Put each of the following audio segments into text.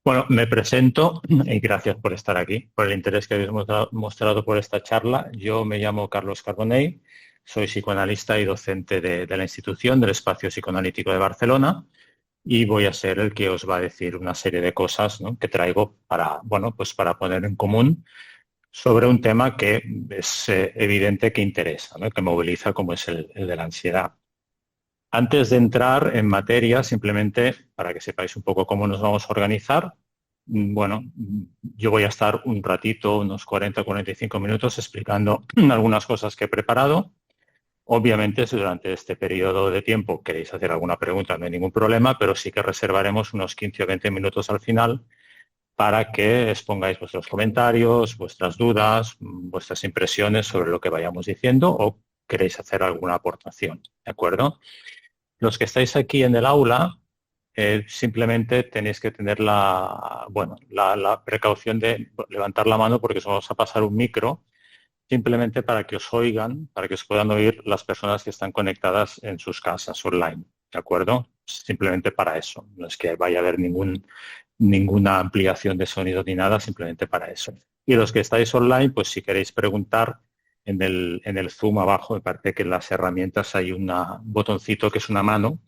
Bueno, me presento y gracias por estar aquí, por el interés que habéis mostrado por esta charla. Yo me llamo Carlos Carbonell, soy psicoanalista y docente de la institución del Espacio Psicoanalítico de Barcelona y voy a ser el que os va a decir una serie de cosas, ¿no?, que traigo para, bueno, pues para poner en común sobre un tema que es evidente que interesa, ¿no?, que moviliza, como es el de la ansiedad. Antes de entrar en materia, simplemente para que sepáis un poco cómo nos vamos a organizar, bueno, yo voy a estar un ratito, unos 40-45 minutos, explicando algunas cosas que he preparado. Obviamente, si durante este periodo de tiempo queréis hacer alguna pregunta, no hay ningún problema, pero sí que reservaremos unos 15 o 20 minutos al final para que expongáis vuestros comentarios, vuestras dudas, vuestras impresiones sobre lo que vayamos diciendo o queréis hacer alguna aportación, ¿de acuerdo? Los que estáis aquí en el aula, simplemente tenéis que tener bueno, la precaución de levantar la mano porque os vamos a pasar un micro simplemente para que os oigan, para que os puedan oír las personas que están conectadas en sus casas online, ¿de acuerdo? Simplemente para eso. No es que vaya a haber ninguna ampliación de sonido ni nada, simplemente para eso. Y los que estáis online, pues si queréis preguntar, en el Zoom abajo, me parece que en las herramientas hay un botoncito que es una mano.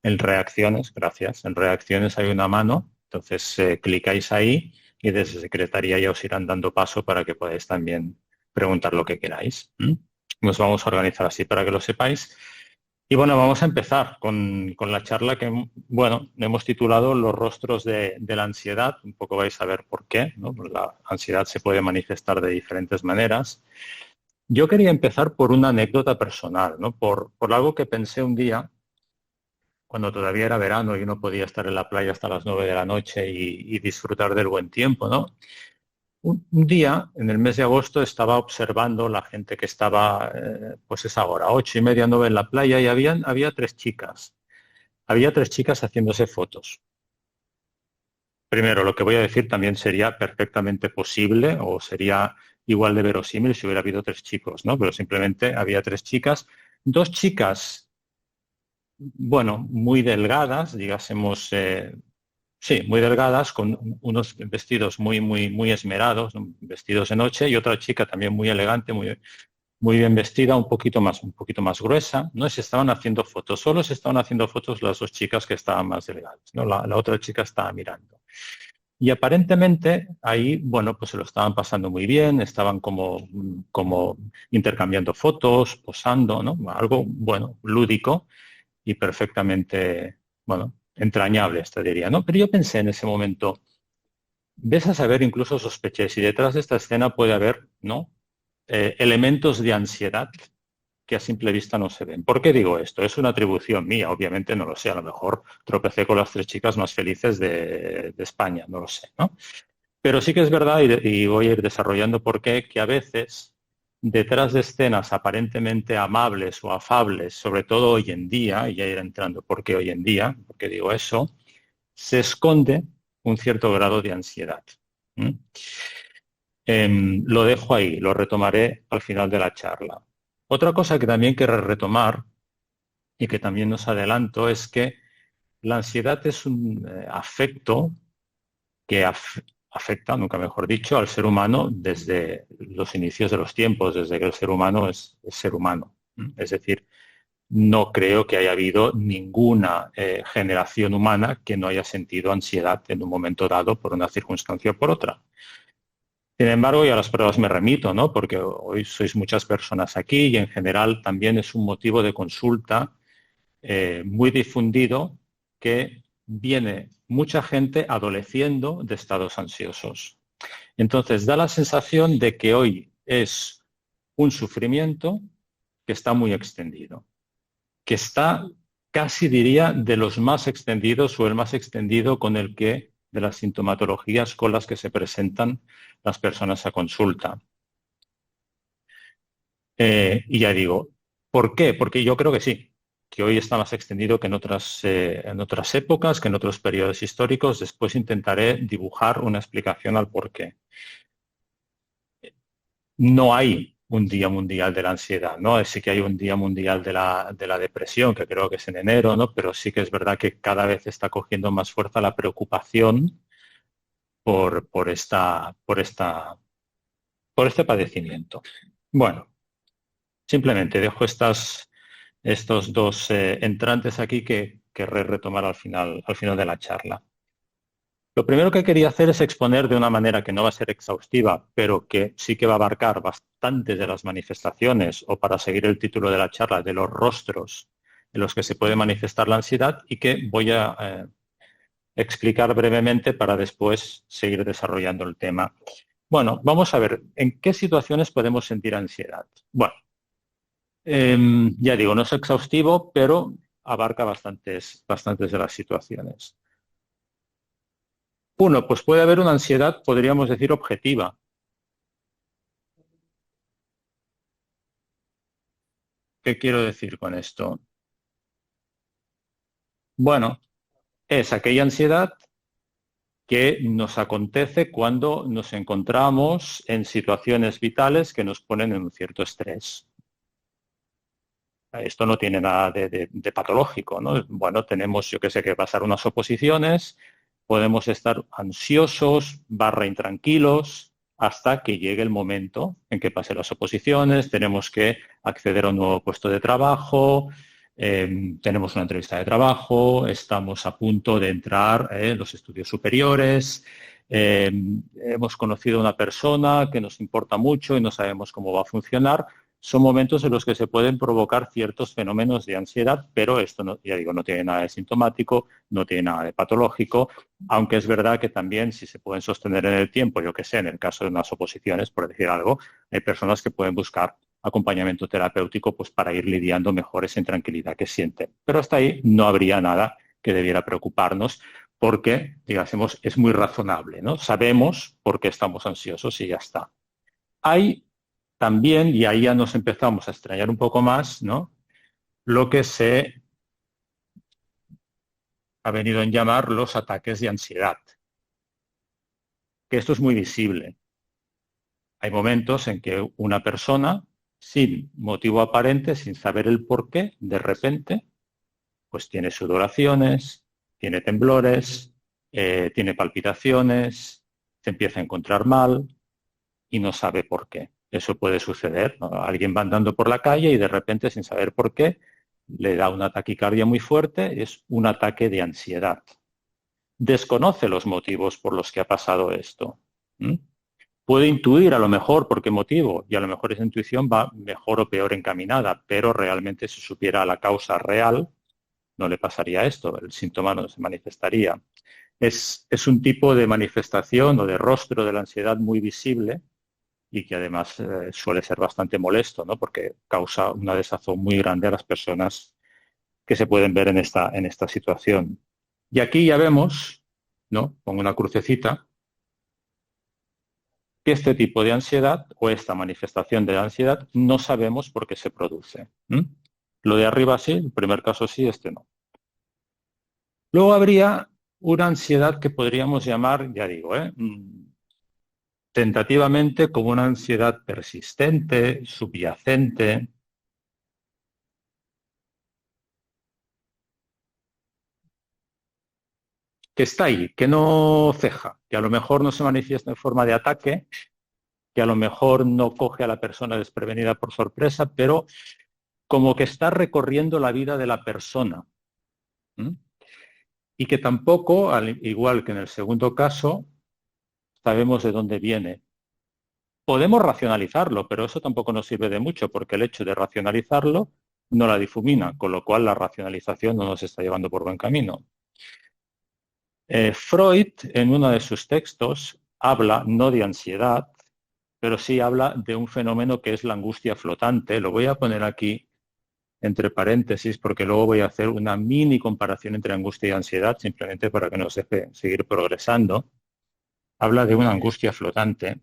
En reacciones, gracias, en reacciones hay una mano, entonces clicáis ahí y desde secretaría ya os irán dando paso para que podáis también preguntar lo que queráis. Nos vamos a organizar así para que lo sepáis. Y bueno, vamos a empezar con la charla que, bueno, hemos titulado Los rostros de la ansiedad. Un poco vais a ver por qué, ¿no? Pues la ansiedad se puede manifestar de diferentes maneras. Yo quería empezar por una anécdota personal, ¿no? Por algo que pensé un día cuando todavía era verano y uno podía estar en la playa hasta las 9 de la noche y disfrutar del buen tiempo, ¿no? Un día, en el mes de agosto, estaba observando la gente que estaba, pues esa hora, 8:30, 9 en la playa y había tres chicas. Había tres chicas haciéndose fotos. Primero, lo que voy a decir también sería perfectamente posible o sería igual de verosímil si hubiera habido tres chicos, ¿no? Pero simplemente había tres chicas. Dos chicas, bueno, muy delgadas, digásemos, sí, muy delgadas, con unos vestidos muy, muy, muy esmerados, ¿no?, vestidos de noche, y otra chica también muy elegante, muy bien vestida, un poquito más gruesa, ¿no? Se estaban haciendo fotos, solo se estaban haciendo fotos las dos chicas que estaban más delgadas, ¿no? La otra chica estaba mirando. Y aparentemente ahí, bueno, pues se lo estaban pasando muy bien, estaban como intercambiando fotos, posando, ¿no? Algo, bueno, lúdico y perfectamente, bueno, entrañable, te diría, ¿no? Pero yo pensé en ese momento, ves a saber, incluso sospeché, si detrás de esta escena puede haber, ¿no?, elementos de ansiedad que a simple vista no se ven. ¿Por qué digo esto? Es una atribución mía, obviamente no lo sé, a lo mejor tropecé con las tres chicas más felices de España, no lo sé, ¿no? Pero sí que es verdad, y voy a ir desarrollando por qué, que a veces detrás de escenas aparentemente amables o afables, sobre todo hoy en día, y ya ir entrando por qué hoy en día, por qué digo eso, se esconde un cierto grado de ansiedad. ¿Mm? Lo dejo ahí, lo retomaré al final de la charla. Otra cosa que también quiero retomar y que también nos adelanto es que la ansiedad es un afecto que afecta, nunca mejor dicho, al ser humano desde los inicios de los tiempos, desde que el ser humano es ser humano. Es decir, no creo que haya habido ninguna generación humana que no haya sentido ansiedad en un momento dado por una circunstancia o por otra. Sin embargo, y a las pruebas me remito, ¿no? Porque hoy sois muchas personas aquí y en general también es un motivo de consulta muy difundido que viene mucha gente adoleciendo de estados ansiosos. Entonces, da la sensación de que hoy es un sufrimiento que está muy extendido, que está casi diría de los más extendidos o el más extendido con el que de las sintomatologías con las que se presentan las personas a consulta. Y ya digo, ¿por qué? Porque yo creo que sí, que hoy está más extendido que en otras épocas, que en otros periodos históricos. Después intentaré dibujar una explicación al por qué. No hay un Día Mundial de la Ansiedad, ¿no? Sí que hay un Día Mundial de la Depresión, que creo que es en enero, ¿no? Pero sí que es verdad que cada vez está cogiendo más fuerza la preocupación por este padecimiento. Bueno, simplemente dejo estos dos entrantes aquí que querré retomar al final de la charla. Lo primero que quería hacer es exponer de una manera que no va a ser exhaustiva, pero que sí que va a abarcar bastantes de las manifestaciones, o para seguir el título de la charla, de los rostros en los que se puede manifestar la ansiedad, y que voy a explicar brevemente para después seguir desarrollando el tema. Bueno, vamos a ver, ¿en qué situaciones podemos sentir ansiedad? Bueno, ya digo, no es exhaustivo, pero abarca bastantes de las situaciones. Uno, pues puede haber una ansiedad, podríamos decir, objetiva. ¿Qué quiero decir con esto? Bueno, es aquella ansiedad que nos acontece cuando nos encontramos en situaciones vitales que nos ponen en un cierto estrés. Esto no tiene nada de patológico, ¿no? Bueno, tenemos, yo qué sé, que pasar unas oposiciones, podemos estar ansiosos, intranquilos, hasta que llegue el momento en que pasen las oposiciones, tenemos que acceder a un nuevo puesto de trabajo, tenemos una entrevista de trabajo, estamos a punto de entrar en los estudios superiores, hemos conocido a una persona que nos importa mucho y no sabemos cómo va a funcionar. Son momentos en los que se pueden provocar ciertos fenómenos de ansiedad, pero esto, no, ya digo, no tiene nada de sintomático, no tiene nada de patológico, aunque es verdad que también si se pueden sostener en el tiempo, yo que sé, en el caso de unas oposiciones, por decir algo, hay personas que pueden buscar acompañamiento terapéutico pues para ir lidiando mejor esa intranquilidad que sienten. Pero hasta ahí no habría nada que debiera preocuparnos porque, digamos, es muy razonable, ¿no? Sabemos por qué estamos ansiosos y ya está. Hay también, y ahí ya nos empezamos a extrañar un poco más, ¿no? Lo que se ha venido a llamar los ataques de ansiedad, que esto es muy visible. Hay momentos en que una persona, sin motivo aparente, sin saber el por qué, de repente, pues tiene sudoraciones, tiene temblores, tiene palpitaciones, se empieza a encontrar mal y no sabe por qué. Eso puede suceder, ¿no? Alguien va andando por la calle y de repente, sin saber por qué, le da una taquicardia muy fuerte, es un ataque de ansiedad. Desconoce los motivos por los que ha pasado esto. Puede intuir a lo mejor por qué motivo, y a lo mejor esa intuición va mejor o peor encaminada, pero realmente si supiera la causa real, no le pasaría esto, el síntoma no se manifestaría. Es un tipo de manifestación o de rostro de la ansiedad muy visible y que además suele ser bastante molesto, ¿no? Porque causa una desazón muy grande a las personas que se pueden ver en esta situación. Y aquí ya vemos, ¿no? Pongo una crucecita, que este tipo de ansiedad o esta manifestación de la ansiedad no sabemos por qué se produce. Lo de arriba sí, el primer caso sí, este no. Luego habría una ansiedad que podríamos llamar, ya digo, tentativamente como una ansiedad persistente, subyacente, que está ahí, que no ceja, que a lo mejor no se manifiesta en forma de ataque, que a lo mejor no coge a la persona desprevenida por sorpresa, pero como que está recorriendo la vida de la persona. Y que tampoco, al igual que en el segundo caso, sabemos de dónde viene. Podemos racionalizarlo, pero eso tampoco nos sirve de mucho, porque el hecho de racionalizarlo no la difumina, con lo cual la racionalización no nos está llevando por buen camino. Freud, en uno de sus textos, habla no de ansiedad, pero sí habla de un fenómeno que es la angustia flotante. Lo voy a poner aquí entre paréntesis porque luego voy a hacer una mini comparación entre angustia y ansiedad, simplemente para que nos deje seguir progresando. Habla de una angustia flotante.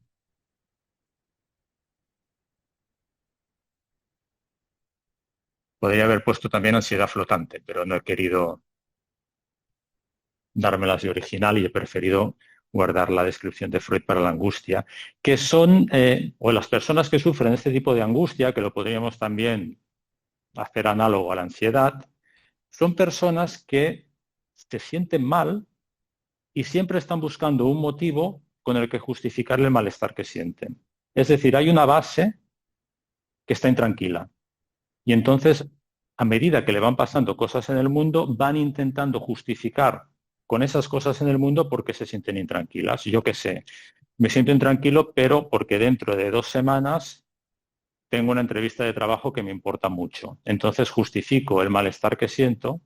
Podría haber puesto también ansiedad flotante, pero no he querido dármelas de original y he preferido guardar la descripción de Freud para la angustia, que son, o las personas que sufren este tipo de angustia, que lo podríamos también hacer análogo a la ansiedad, son personas que se sienten mal y siempre están buscando un motivo con el que justificar el malestar que sienten. Es decir, hay una base que está intranquila. Y entonces, a medida que le van pasando cosas en el mundo, van intentando justificar con esas cosas en el mundo porque se sienten intranquilas. Yo qué sé, me siento intranquilo, pero porque dentro de 2 semanas tengo una entrevista de trabajo que me importa mucho. Entonces justifico el malestar que siento,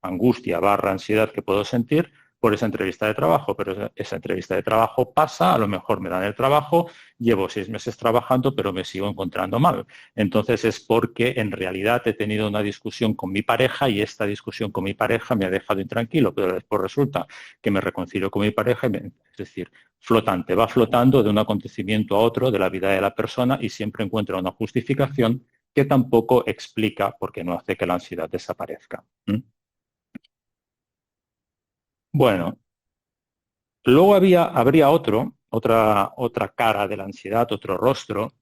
angustia barra ansiedad que puedo sentir por esa entrevista de trabajo, pero esa entrevista de trabajo pasa, a lo mejor me dan el trabajo, llevo 6 meses trabajando, pero me sigo encontrando mal. Entonces es porque en realidad he tenido una discusión con mi pareja y esta discusión con mi pareja me ha dejado intranquilo, pero después resulta que me reconcilio con mi pareja, es decir, flotante, va flotando de un acontecimiento a otro de la vida de la persona y siempre encuentra una justificación que tampoco explica porque no hace que la ansiedad desaparezca. ¿Mm? Bueno, luego habría otra cara de la ansiedad, otro rostro,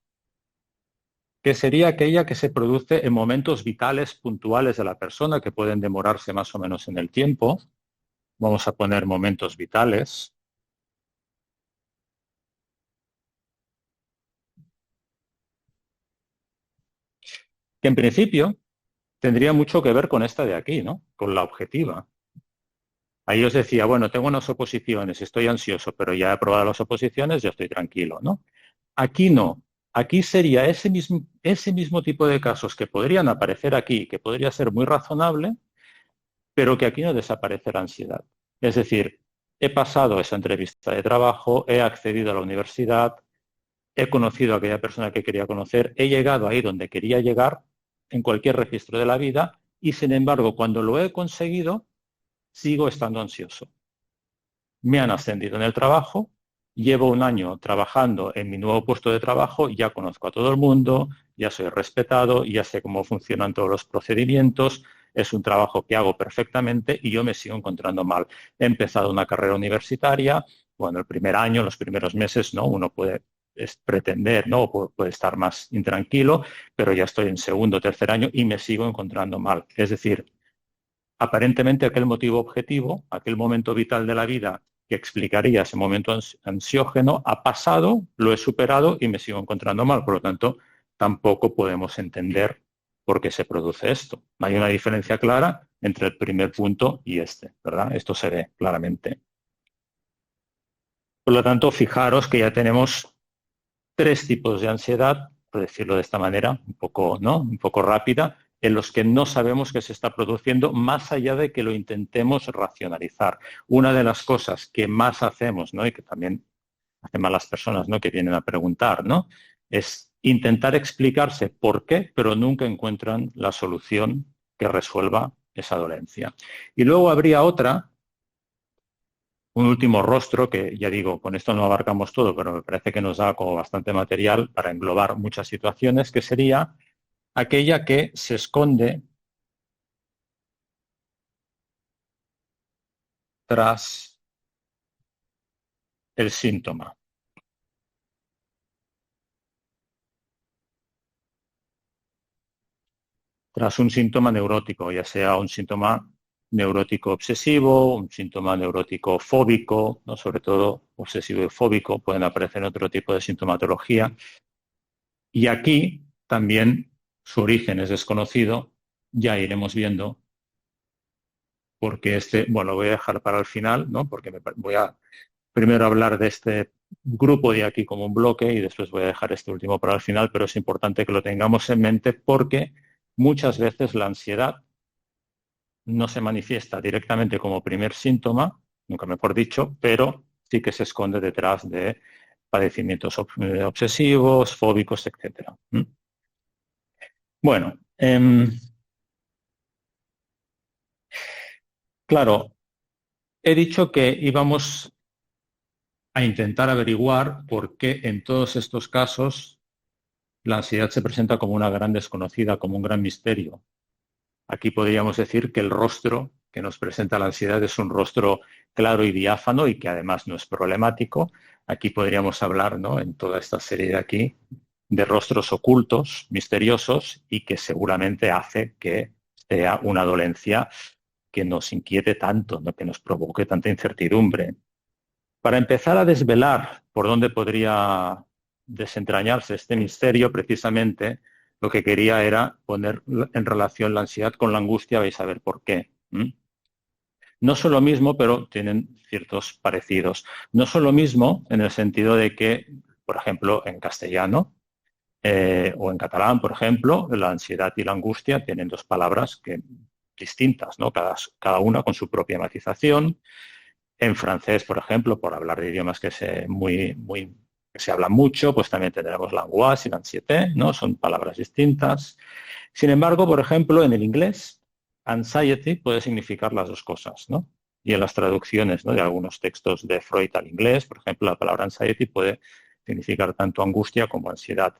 que sería aquella que se produce en momentos vitales puntuales de la persona que pueden demorarse más o menos en el tiempo. Vamos a poner momentos vitales, que en principio tendría mucho que ver con esta de aquí, ¿no? Con la objetiva. Ahí os decía, bueno, tengo unas oposiciones, estoy ansioso, pero ya he aprobado las oposiciones, ya estoy tranquilo, ¿no? Aquí no. Aquí sería ese mismo tipo de casos que podrían aparecer aquí, que podría ser muy razonable, pero que aquí no desaparece la ansiedad. Es decir, he pasado esa entrevista de trabajo, he accedido a la universidad, he conocido a aquella persona que quería conocer, he llegado ahí donde quería llegar, en cualquier registro de la vida, y sin embargo, cuando lo he conseguido, sigo estando ansioso. Me han ascendido en el trabajo, llevo un año trabajando en mi nuevo puesto de trabajo, ya conozco a todo el mundo, ya soy respetado, ya sé cómo funcionan todos los procedimientos, es un trabajo que hago perfectamente y yo me sigo encontrando mal. He empezado una carrera universitaria, bueno, el primer año, los primeros meses, ¿no? Uno puede pretender, ¿no? Puede estar más intranquilo, pero ya estoy en segundo o tercer año y me sigo encontrando mal. Es decir, aparentemente aquel motivo objetivo, aquel momento vital de la vida que explicaría ese momento ansiógeno, ha pasado, lo he superado y me sigo encontrando mal. Por lo tanto, tampoco podemos entender por qué se produce esto. Hay una diferencia clara entre el primer punto y este, ¿verdad? Esto se ve claramente. Por lo tanto, fijaros que ya tenemos 3 tipos de ansiedad, por decirlo de esta manera, un poco, ¿no? Un poco rápida, en los que no sabemos qué se está produciendo, más allá de que lo intentemos racionalizar. Una de las cosas que más hacemos, ¿no? Y que también hacen mal las personas, ¿no? Que vienen a preguntar, ¿no? Es intentar explicarse por qué, pero nunca encuentran la solución que resuelva esa dolencia. Y luego habría otra, un último rostro que, ya digo, con esto no abarcamos todo, pero me parece que nos da como bastante material para englobar muchas situaciones, que sería aquella que se esconde tras el síntoma. Tras un síntoma neurótico, ya sea un síntoma neurótico obsesivo, un síntoma neurótico fóbico, ¿no? Sobre todo obsesivo y fóbico, pueden aparecer en otro tipo de sintomatología. Y aquí también su origen es desconocido, ya iremos viendo, porque bueno, lo voy a dejar para el final, ¿no? Porque voy a primero hablar de este grupo de aquí como un bloque y después voy a dejar este último para el final, pero es importante que lo tengamos en mente porque muchas veces la ansiedad no se manifiesta directamente como primer síntoma, nunca mejor dicho, pero sí que se esconde detrás de padecimientos obsesivos, fóbicos, etcétera. ¿Mm? Bueno, claro, he dicho que íbamos a intentar averiguar por qué en todos estos casos la ansiedad se presenta como una gran desconocida, como un gran misterio. Aquí podríamos decir que el rostro que nos presenta la ansiedad es un rostro claro y diáfano y que además no es problemático. Aquí podríamos hablar, ¿no? En toda esta serie de aquí, de rostros ocultos, misteriosos y que seguramente hace que sea una dolencia que nos inquiete tanto, ¿no? Que nos provoque tanta incertidumbre. Para empezar a desvelar por dónde podría desentrañarse este misterio, precisamente lo que quería era poner en relación la ansiedad con la angustia, vais a ver por qué. No son lo mismo, pero tienen ciertos parecidos. No son lo mismo en el sentido de que, por ejemplo, en castellano o en catalán, por ejemplo, la ansiedad y la angustia tienen dos palabras distintas, ¿no? Cada una con su propia matización. En francés, por ejemplo, por hablar de idiomas que se hablan mucho, pues también tendremos l'angoisse y l'anxiété, ¿no? Son palabras distintas. Sin embargo, por ejemplo, en el inglés, anxiety puede significar las dos cosas, ¿no? Y en las traducciones, ¿no?, de algunos textos de Freud al inglés, por ejemplo, la palabra anxiety puede significar tanto angustia como ansiedad.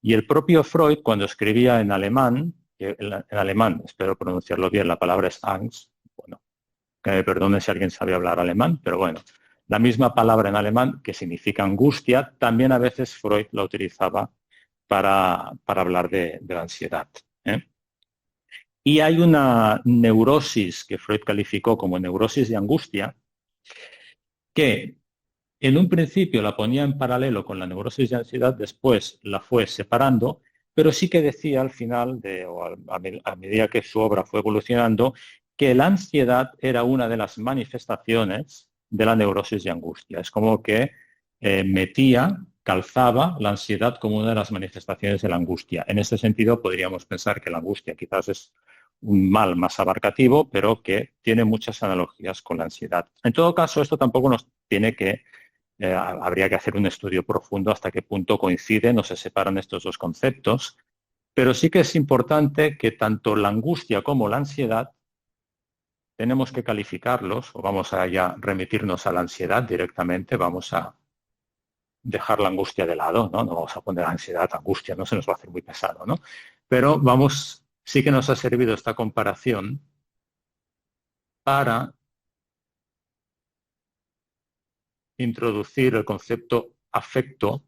Y el propio Freud, cuando escribía en alemán, espero pronunciarlo bien, la palabra es Angst, bueno, que me perdone si alguien sabe hablar alemán, pero bueno, la misma palabra en alemán que significa angustia, también a veces Freud la utilizaba para hablar de la ansiedad. Y hay una neurosis que Freud calificó como neurosis de angustia, que en un principio la ponía en paralelo con la neurosis de ansiedad, después la fue separando, pero sí que decía al final, a medida que su obra fue evolucionando, que la ansiedad era una de las manifestaciones de la neurosis de angustia. Es como que calzaba la ansiedad como una de las manifestaciones de la angustia. En este sentido, podríamos pensar que la angustia quizás es un mal más abarcativo, pero que tiene muchas analogías con la ansiedad. En todo caso, esto tampoco nos tiene que habría que hacer un estudio profundo hasta qué punto coinciden o se separan estos dos conceptos, pero sí que es importante que tanto la angustia como la ansiedad tenemos que calificarlos, o vamos a ya remitirnos a la ansiedad directamente, vamos a dejar la angustia de lado, ¿no? No vamos a poner ansiedad, angustia, no se nos va a hacer muy pesado, ¿no? Pero sí que nos ha servido esta comparación para introducir el concepto afecto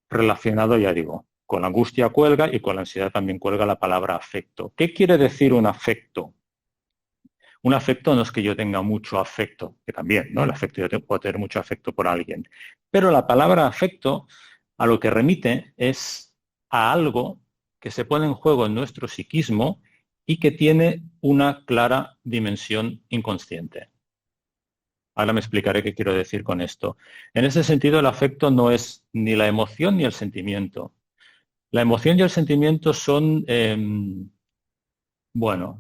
relacionado, ya digo, con la angustia cuelga y con la ansiedad también cuelga la palabra afecto. ¿Qué quiere decir un afecto? Un afecto no es que yo tenga mucho afecto, que también, ¿no? El afecto, yo puedo tener mucho afecto por alguien. Pero la palabra afecto a lo que remite es a algo que se pone en juego en nuestro psiquismo y que tiene una clara dimensión inconsciente. Ahora me explicaré qué quiero decir con esto. En ese sentido, el afecto no es ni la emoción ni el sentimiento. La emoción y el sentimiento son,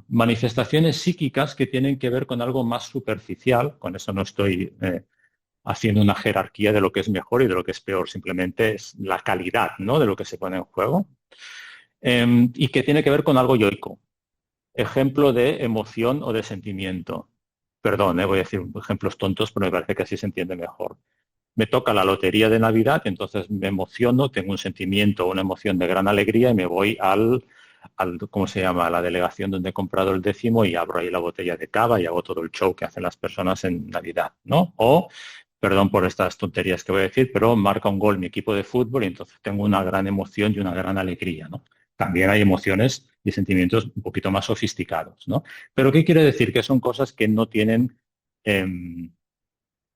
manifestaciones psíquicas que tienen que ver con algo más superficial. Con eso no estoy haciendo una jerarquía de lo que es mejor y de lo que es peor. Simplemente es la calidad, ¿no?, de lo que se pone en juego. Y que tiene que ver con algo yoico. Ejemplo de emoción o de sentimiento. Perdón, voy a decir ejemplos tontos, pero me parece que así se entiende mejor. Me toca la lotería de Navidad, entonces me emociono, tengo un sentimiento, una emoción de gran alegría y me voy ¿cómo se llama?, a la delegación donde he comprado el décimo y abro ahí la botella de cava y hago todo el show que hacen las personas en Navidad, ¿no? O, perdón por estas tonterías que voy a decir, pero marca un gol mi equipo de fútbol y entonces tengo una gran emoción y una gran alegría, ¿no? También hay emociones y sentimientos un poquito más sofisticados, ¿no? Pero ¿qué quiere decir? Que son cosas que no tienen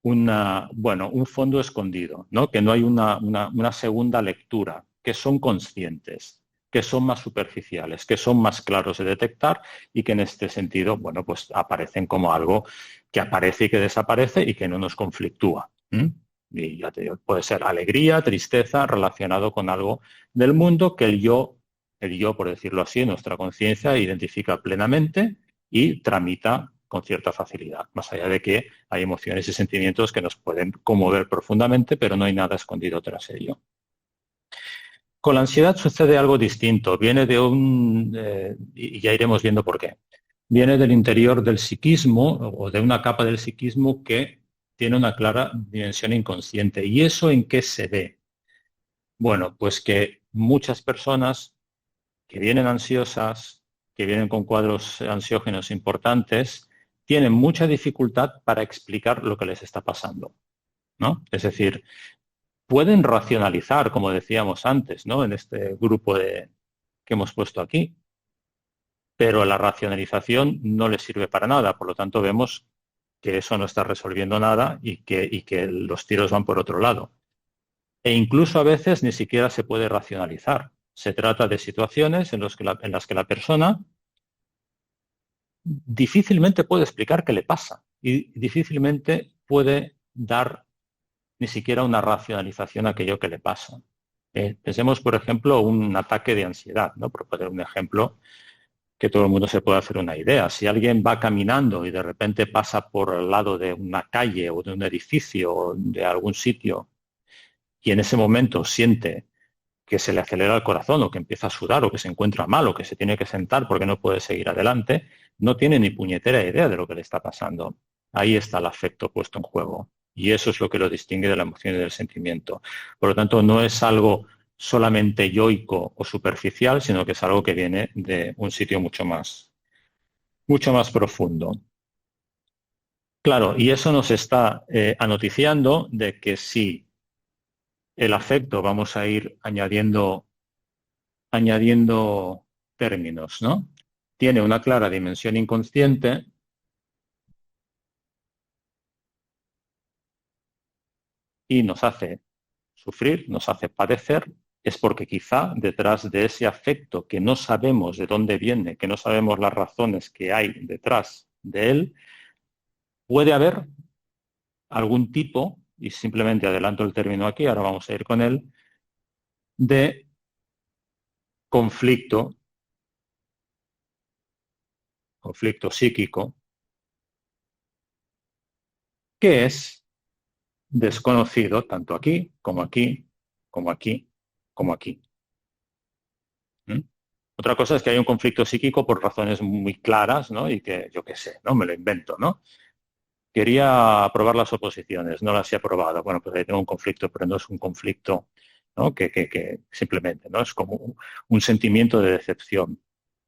un fondo escondido, ¿no? Que no hay una segunda lectura, que son conscientes, que son más superficiales, que son más claros de detectar y que en este sentido, bueno, pues aparecen como algo que aparece y que desaparece y que no nos conflictúa. Y ya te digo, puede ser alegría, tristeza, relacionado con algo del mundo que el yo, por decirlo así, nuestra conciencia identifica plenamente y tramita con cierta facilidad, más allá de que hay emociones y sentimientos que nos pueden conmover profundamente, pero no hay nada escondido tras ello. Con la ansiedad sucede algo distinto, viene de y ya iremos viendo por qué, viene del interior del psiquismo o de una capa del psiquismo que tiene una clara dimensión inconsciente. ¿Y eso en qué se ve? Bueno, pues que muchas personas que vienen ansiosas, que vienen con cuadros ansiógenos importantes, tienen mucha dificultad para explicar lo que les está pasando, ¿no? Es decir, pueden racionalizar, como decíamos antes, ¿no?, en este grupo que hemos puesto aquí, pero la racionalización no les sirve para nada. Por lo tanto, vemos que eso no está resolviendo nada y que los tiros van por otro lado. E incluso a veces ni siquiera se puede racionalizar. Se trata de situaciones en las que la persona difícilmente puede explicar qué le pasa y difícilmente puede dar ni siquiera una racionalización a aquello que le pasa. Pensemos, por ejemplo, un ataque de ansiedad, ¿no? Por poner un ejemplo que todo el mundo se puede hacer una idea. Si alguien va caminando y de repente pasa por el lado de una calle o de un edificio o de algún sitio y en ese momento siente que se le acelera el corazón o que empieza a sudar o que se encuentra mal o que se tiene que sentar porque no puede seguir adelante, no tiene ni puñetera idea de lo que le está pasando. Ahí está el afecto puesto en juego. Y eso es lo que lo distingue de la emoción y del sentimiento. Por lo tanto, no es algo solamente yoico o superficial, sino que es algo que viene de un sitio mucho más profundo. Claro, y eso nos está anoticiando de que si el afecto vamos a ir añadiendo términos, ¿no? Tiene una clara dimensión inconsciente y nos hace sufrir, nos hace padecer, es porque quizá detrás de ese afecto que no sabemos de dónde viene, que no sabemos las razones que hay detrás de él, puede haber algún tipo, y simplemente adelanto el término aquí, ahora vamos a ir con él, de conflicto psíquico, que es desconocido tanto aquí, como aquí, como aquí, como aquí. ¿Mm? Otra cosa es que hay un conflicto psíquico por razones muy claras, ¿no? Y que yo qué sé, ¿no? Me lo invento, ¿no? Quería aprobar las oposiciones, no las he aprobado. Bueno, pues ahí tengo un conflicto, pero no es un conflicto, ¿no? Que simplemente, ¿no? Es como un sentimiento de decepción.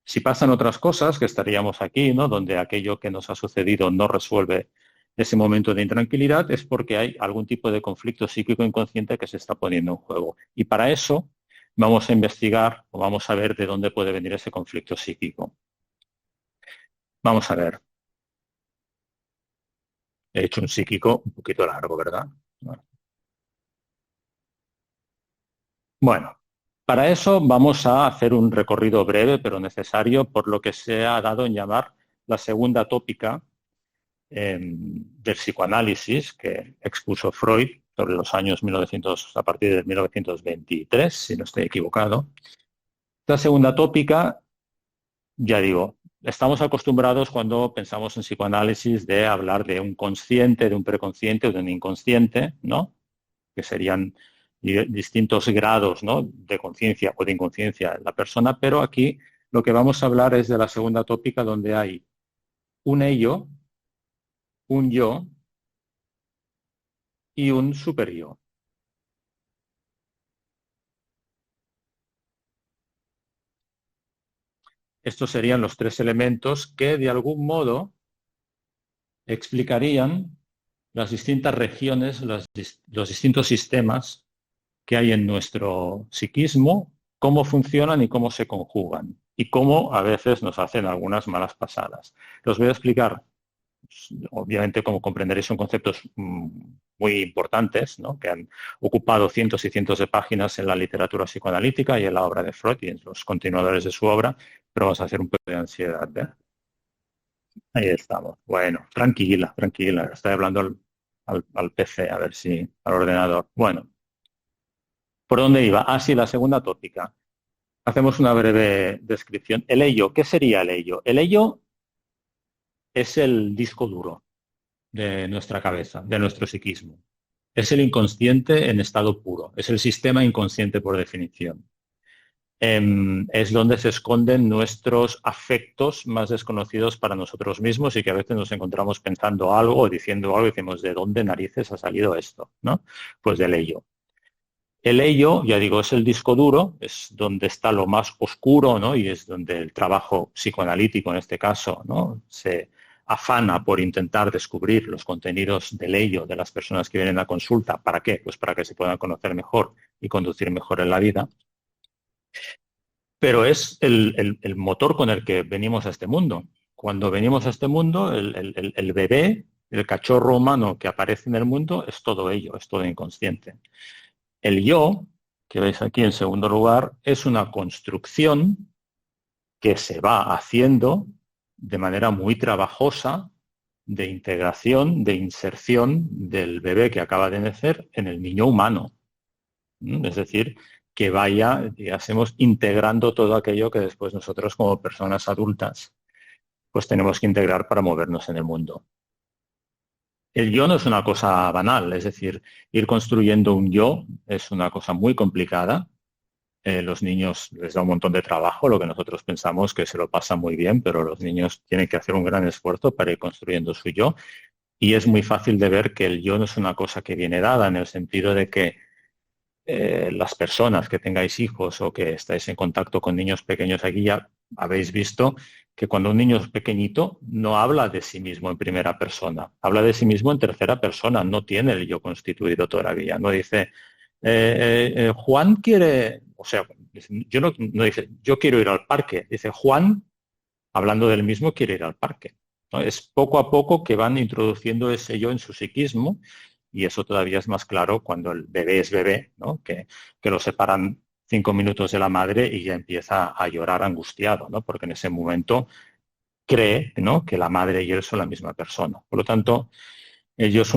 Si pasan otras cosas, que estaríamos aquí, ¿no? Donde aquello que nos ha sucedido no resuelve ese momento de intranquilidad, es porque hay algún tipo de conflicto psíquico inconsciente que se está poniendo en juego. Y para eso vamos a investigar o vamos a ver de dónde puede venir ese conflicto psíquico. Vamos a ver. He hecho un psíquico un poquito largo, ¿verdad? Bueno, para eso vamos a hacer un recorrido breve pero necesario por lo que se ha dado en llamar la segunda tópica del psicoanálisis que expuso Freud sobre los años 1900, a partir de 1923, si no estoy equivocado. Esta segunda tópica, ya digo, estamos acostumbrados cuando pensamos en psicoanálisis de hablar de un consciente, de un preconsciente o de un inconsciente, ¿no? Que serían distintos grados, ¿no? De conciencia o de inconsciencia en la persona, pero aquí lo que vamos a hablar es de la segunda tópica donde hay un ello, un yo y un superyo. Estos serían los tres elementos que de algún modo explicarían las distintas regiones, los distintos sistemas que hay en nuestro psiquismo, cómo funcionan y cómo se conjugan, y cómo a veces nos hacen algunas malas pasadas. Los voy a explicar. Obviamente, como comprenderéis, son conceptos muy importantes, ¿no? Que han ocupado cientos y cientos de páginas en la literatura psicoanalítica y en la obra de Freud y en los continuadores de su obra, pero vamos a hacer un poco de ansiedad, ¿eh? Ahí estamos. Bueno, tranquila, tranquila. Estoy hablando al PC, a ver si al ordenador. Bueno, ¿por dónde iba? Ah, sí, la segunda tópica. Hacemos una breve descripción. El ello, ¿qué sería el ello? El ello es el disco duro de nuestra cabeza, de nuestro psiquismo. Es el inconsciente en estado puro, es el sistema inconsciente por definición. Es donde se esconden nuestros afectos más desconocidos para nosotros mismos y que a veces nos encontramos pensando algo o diciendo algo y decimos, ¿de dónde narices ha salido esto? ¿No? Pues del ello. El ello, ya digo, es el disco duro, es donde está lo más oscuro, ¿no? Y es donde el trabajo psicoanalítico, en este caso, ¿no? Se afana por intentar descubrir los contenidos del ello de las personas que vienen a consulta. ¿Para qué? Pues para que se puedan conocer mejor y conducir mejor en la vida. Pero es el motor con el que venimos a este mundo. Cuando venimos a este mundo, el bebé el cachorro humano que aparece en el mundo es todo ello, es todo inconsciente. El yo, que veis aquí en segundo lugar, es una construcción que se va haciendo de manera muy trabajosa de integración, de inserción del bebé que acaba de nacer en el niño humano. Es decir, que vaya, digásemos, integrando todo aquello que después nosotros como personas adultas pues tenemos que integrar para movernos en el mundo. El yo no es una cosa banal, es decir, ir construyendo un yo es una cosa muy complicada. Los niños les da un montón de trabajo, lo que nosotros pensamos que se lo pasa muy bien, pero los niños tienen que hacer un gran esfuerzo para ir construyendo su yo. Y es muy fácil de ver que el yo no es una cosa que viene dada, en el sentido de que las personas que tengáis hijos o que estáis en contacto con niños pequeños aquí ya habéis visto que cuando un niño es pequeñito no habla de sí mismo en primera persona, habla de sí mismo en tercera persona, no tiene el yo constituido todavía, no dice Juan quiere, o sea, yo no dice yo quiero ir al parque, dice Juan, hablando del mismo, quiere ir al parque, ¿no? Es poco a poco que van introduciendo ese yo en su psiquismo y eso todavía es más claro cuando el bebé es bebé, ¿no? Que lo separan 5 minutos de la madre y ya empieza a llorar angustiado, ¿no? Porque en ese momento cree, ¿no?, que la madre y él son la misma persona. Por lo tanto, ello es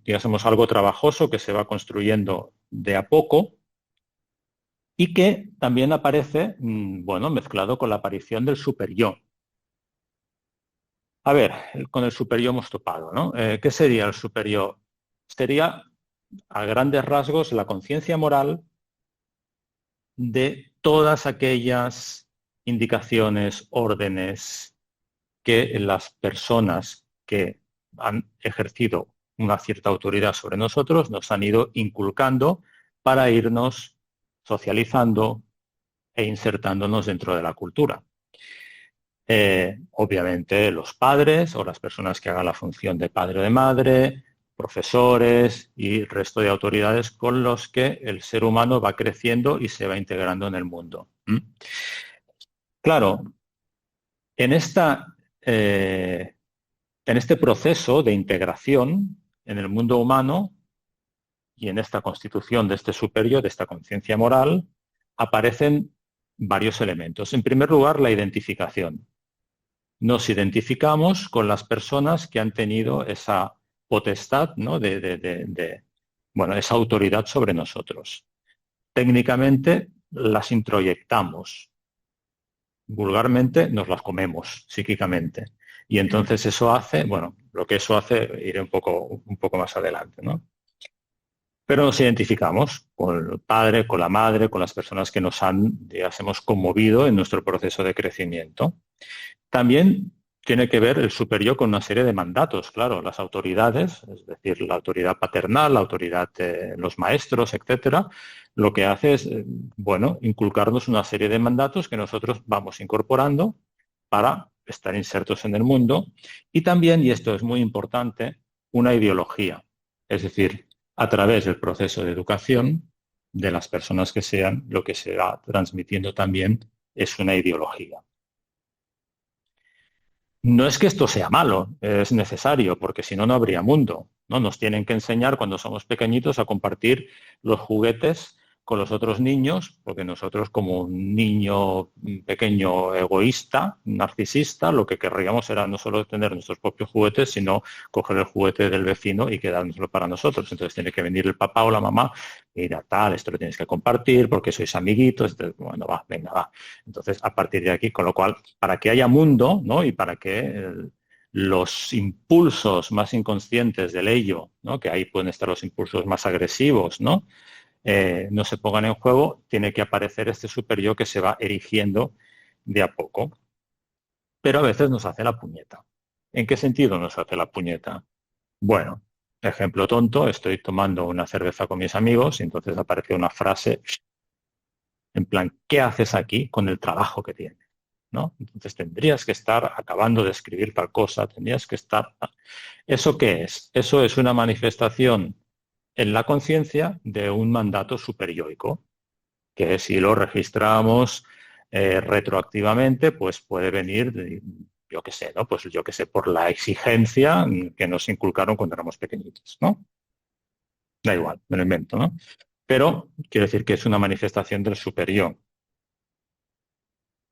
digamos, algo trabajoso que se va construyendo de a poco y que también aparece, bueno, mezclado con la aparición del superyo. A ver, con el superyo hemos topado, ¿no? ¿Qué sería el superyo? Sería, a grandes rasgos, la conciencia moral de todas aquellas indicaciones, órdenes que las personas que han ejercido una cierta autoridad sobre nosotros nos han ido inculcando para irnos socializando e insertándonos dentro de la cultura. Obviamente los padres o las personas que hagan la función de padre o de madre, profesores y el resto de autoridades con los que el ser humano va creciendo y se va integrando en el mundo. Claro, en este proceso de integración en el mundo humano y en esta constitución de este superior, de esta conciencia moral, aparecen varios elementos. En primer lugar, la identificación. Nos identificamos con las personas que han tenido esa potestad, ¿no?, bueno, esa autoridad sobre nosotros. Técnicamente las introyectamos. Vulgarmente nos las comemos psíquicamente. Y entonces eso hace, bueno, lo que eso hace, iré un poco más adelante, ¿no? Pero nos identificamos con el padre, con la madre, con las personas que nos han, digamos, conmovido en nuestro proceso de crecimiento. También tiene que ver el superior con una serie de mandatos, claro, las autoridades, es decir, la autoridad paternal, la autoridad de los maestros, etcétera, lo que hace es, bueno, inculcarnos una serie de mandatos que nosotros vamos incorporando para estar insertos en el mundo y también, y esto es muy importante, una ideología, es decir, a través del proceso de educación de las personas que sean, lo que se va transmitiendo también es una ideología. No es que esto sea malo, es necesario, porque si no, no habría mundo, ¿no? Nos tienen que enseñar cuando somos pequeñitos a compartir los juguetes con los otros niños, porque nosotros como un niño pequeño egoísta, narcisista, lo que querríamos era no solo tener nuestros propios juguetes, sino coger el juguete del vecino y quedárnoslo para nosotros. Entonces tiene que venir el papá o la mamá y dirá, tal, esto lo tienes que compartir porque sois amiguitos. Entonces, bueno, va, venga, va. Entonces, a partir de aquí, con lo cual, para que haya mundo, ¿no?, y para que los impulsos más inconscientes del ello, ¿no?, que ahí pueden estar los impulsos más agresivos, ¿no?, no se pongan en juego, tiene que aparecer este superyo que se va erigiendo de a poco. Pero a veces nos hace la puñeta. ¿En qué sentido nos hace la puñeta? Bueno, ejemplo tonto, estoy tomando una cerveza con mis amigos y entonces aparece una frase en plan, ¿qué haces aquí con el trabajo que tienes? ¿No? Entonces tendrías que estar acabando de escribir tal cosa, tendrías que estar... ¿Eso qué es? Eso es una manifestación en la conciencia de un mandato superyoico, que si lo registramos retroactivamente, pues puede venir yo qué sé, ¿no? Pues yo qué sé, por la exigencia que nos inculcaron cuando éramos pequeñitos, ¿no? Da igual, me lo invento, ¿no? Pero quiero decir que es una manifestación del superior.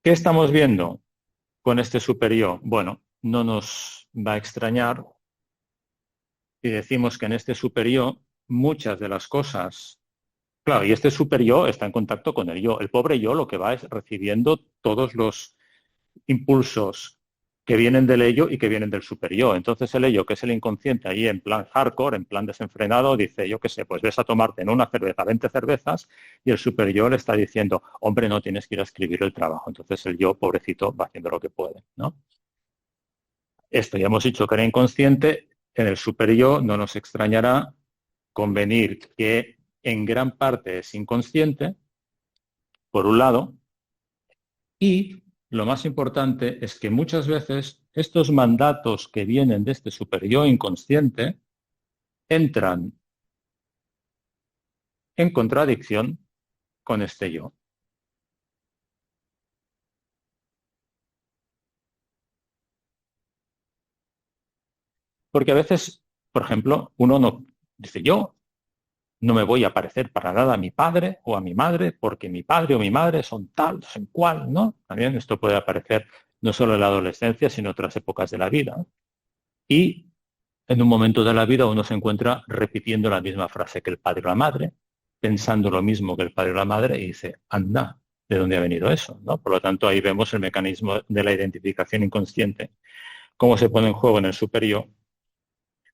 ¿Qué estamos viendo con este superior? Bueno, no nos va a extrañar si decimos que en este superior muchas de las cosas. Claro, y este super yo está en contacto con el yo. El pobre yo lo que va es recibiendo todos los impulsos que vienen del ello y que vienen del super yo. Entonces el ello, que es el inconsciente, ahí en plan hardcore, en plan desenfrenado, dice, yo qué sé, pues ves a tomarte en una cerveza 20 cervezas y el super yo le está diciendo, hombre, no tienes que ir a escribir el trabajo. Entonces el yo, pobrecito, va haciendo lo que puede, ¿no? Esto ya hemos dicho que era inconsciente. En el super yo no nos extrañará convenir que en gran parte es inconsciente, por un lado, y lo más importante es que muchas veces estos mandatos que vienen de este superior inconsciente entran en contradicción con este yo. Porque a veces, por ejemplo, uno no dice, yo no me voy a parecer para nada a mi padre o a mi madre porque mi padre o mi madre son tal, son cual, ¿no? También esto puede aparecer no solo en la adolescencia, sino en otras épocas de la vida. Y en un momento de la vida uno se encuentra repitiendo la misma frase que el padre o la madre, pensando lo mismo que el padre o la madre y dice, anda, ¿de dónde ha venido eso? ¿No? Por lo tanto, ahí vemos el mecanismo de la identificación inconsciente, cómo se pone en juego en el superior.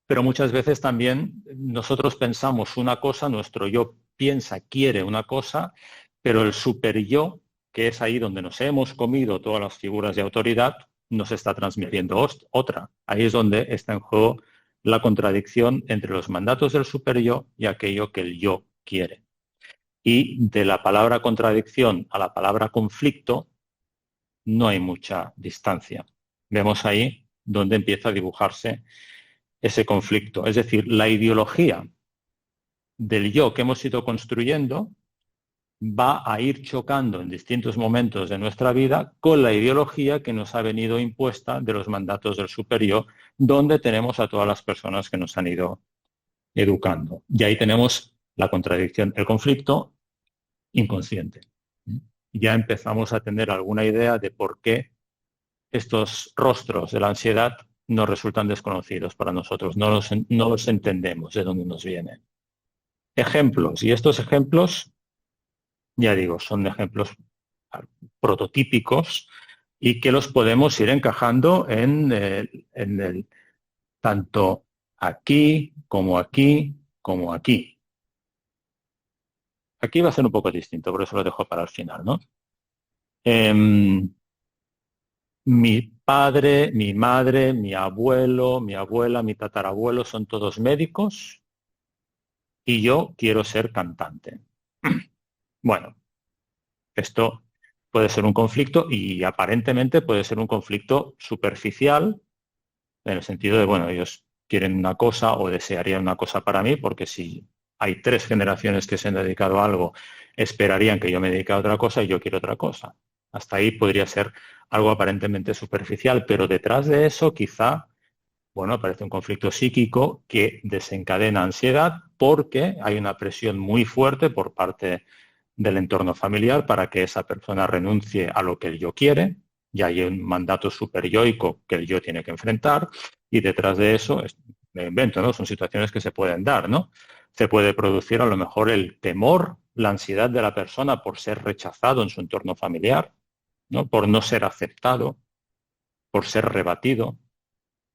Pero muchas veces también nosotros pensamos una cosa, nuestro yo piensa, quiere una cosa, pero el super yo, que es ahí donde nos hemos comido todas las figuras de autoridad, nos está transmitiendo otra. Ahí es donde está en juego la contradicción entre los mandatos del super yo y aquello que el yo quiere. Y de la palabra contradicción a la palabra conflicto no hay mucha distancia. Vemos ahí donde empieza a dibujarse ese conflicto. Es decir, la ideología del yo que hemos ido construyendo va a ir chocando en distintos momentos de nuestra vida con la ideología que nos ha venido impuesta de los mandatos del superior, donde tenemos a todas las personas que nos han ido educando. Y ahí tenemos la contradicción, el conflicto inconsciente. Ya empezamos a tener alguna idea de por qué estos rostros de la ansiedad nos resultan desconocidos para nosotros, no los entendemos de dónde nos vienen. Ejemplos, y estos ejemplos, ya digo, son ejemplos prototípicos y que los podemos ir encajando en tanto aquí, como aquí, como aquí. Aquí va a ser un poco distinto, por eso lo dejo para el final, ¿no? Mi padre, mi madre, mi abuelo, mi abuela, mi tatarabuelo son todos médicos y yo quiero ser cantante. Bueno, esto puede ser un conflicto y aparentemente puede ser un conflicto superficial en el sentido de, bueno, ellos quieren una cosa o desearían una cosa para mí porque si hay 3 generaciones que se han dedicado a algo, esperarían que yo me dedique a otra cosa y yo quiero otra cosa. Hasta ahí podría ser algo aparentemente superficial, pero detrás de eso quizá, bueno, aparece un conflicto psíquico que desencadena ansiedad porque hay una presión muy fuerte por parte del entorno familiar para que esa persona renuncie a lo que el yo quiere, y hay un mandato superyoico que el yo tiene que enfrentar, y detrás de eso, me invento, ¿no? Son situaciones que se pueden dar, ¿no? Se puede producir a lo mejor el temor, la ansiedad de la persona por ser rechazado en su entorno familiar, ¿no? Por no ser aceptado, por ser rebatido.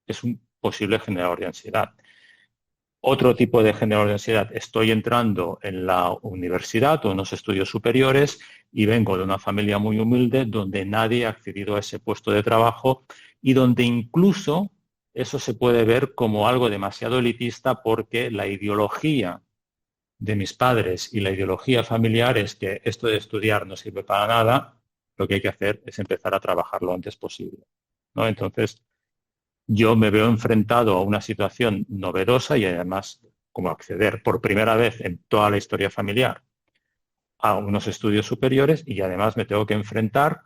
Es un posible generador de ansiedad. Otro tipo de generador de ansiedad, estoy entrando en la universidad o en los estudios superiores y vengo de una familia muy humilde donde nadie ha accedido a ese puesto de trabajo y donde incluso eso se puede ver como algo demasiado elitista porque la ideología de mis padres y la ideología familiar es que esto de estudiar no sirve para nada, lo que hay que hacer es empezar a trabajar lo antes posible, ¿no? Entonces, yo me veo enfrentado a una situación novedosa y además como acceder por primera vez en toda la historia familiar a unos estudios superiores y además me tengo que enfrentar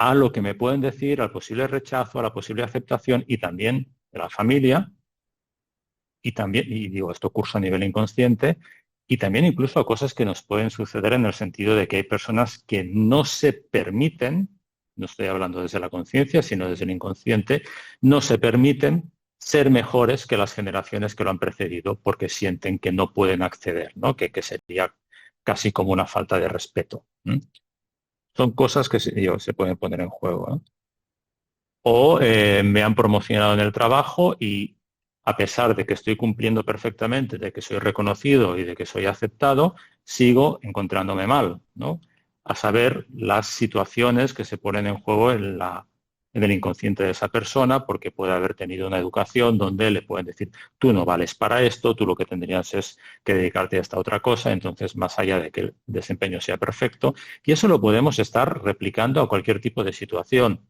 a lo que me pueden decir, al posible rechazo, a la posible aceptación y también de la familia, y también, y digo, esto curso a nivel inconsciente, y también incluso a cosas que nos pueden suceder en el sentido de que hay personas que no se permiten, no estoy hablando desde la conciencia, sino desde el inconsciente, no se permiten ser mejores que las generaciones que lo han precedido porque sienten que no pueden acceder, ¿no? Que sería casi como una falta de respeto. Son cosas que se pueden poner en juego, ¿no? O me han promocionado en el trabajo y a pesar de que estoy cumpliendo perfectamente, de que soy reconocido y de que soy aceptado, sigo encontrándome mal, ¿no? A saber, las situaciones que se ponen en juego en el inconsciente de esa persona, porque puede haber tenido una educación donde le pueden decir, tú no vales para esto, tú lo que tendrías es que dedicarte a esta otra cosa, entonces más allá de que el desempeño sea perfecto, y eso lo podemos estar replicando a cualquier tipo de situación.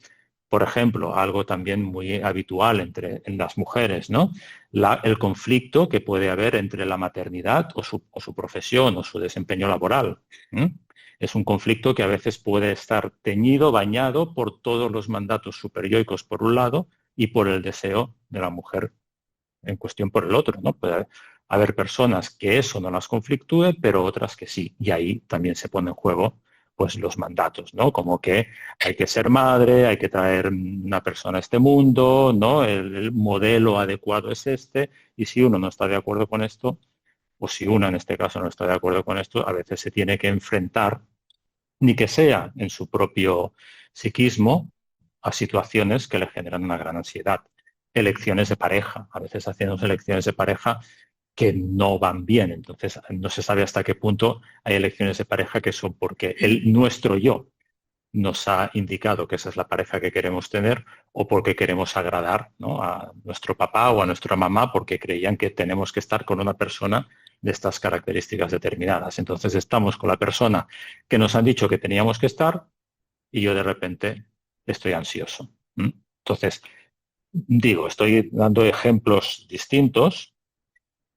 Por ejemplo, algo también muy habitual en las mujeres, ¿no? El conflicto que puede haber entre la maternidad o su profesión o su desempeño laboral. Es un conflicto que a veces puede estar teñido, bañado por todos los mandatos superyoicos por un lado y por el deseo de la mujer en cuestión por el otro, ¿no? Puede haber personas que eso no las conflictúe, pero otras que sí. Y ahí también se pone en juego pues los mandatos, ¿no? Como que hay que ser madre, hay que traer una persona a este mundo, ¿no? El modelo adecuado es este, y si uno no está de acuerdo con esto, o si una en este caso no está de acuerdo con esto, a veces se tiene que enfrentar, ni que sea en su propio psiquismo, a situaciones que le generan una gran ansiedad. Elecciones de pareja, a veces hacemos elecciones de pareja que no van bien. Entonces, no se sabe hasta qué punto hay elecciones de pareja que son porque nuestro yo nos ha indicado que esa es la pareja que queremos tener o porque queremos agradar, ¿no? A nuestro papá o a nuestra mamá porque creían que tenemos que estar con una persona de estas características determinadas. Entonces estamos con la persona que nos han dicho que teníamos que estar y yo de repente estoy ansioso. Entonces, digo, estoy dando ejemplos distintos,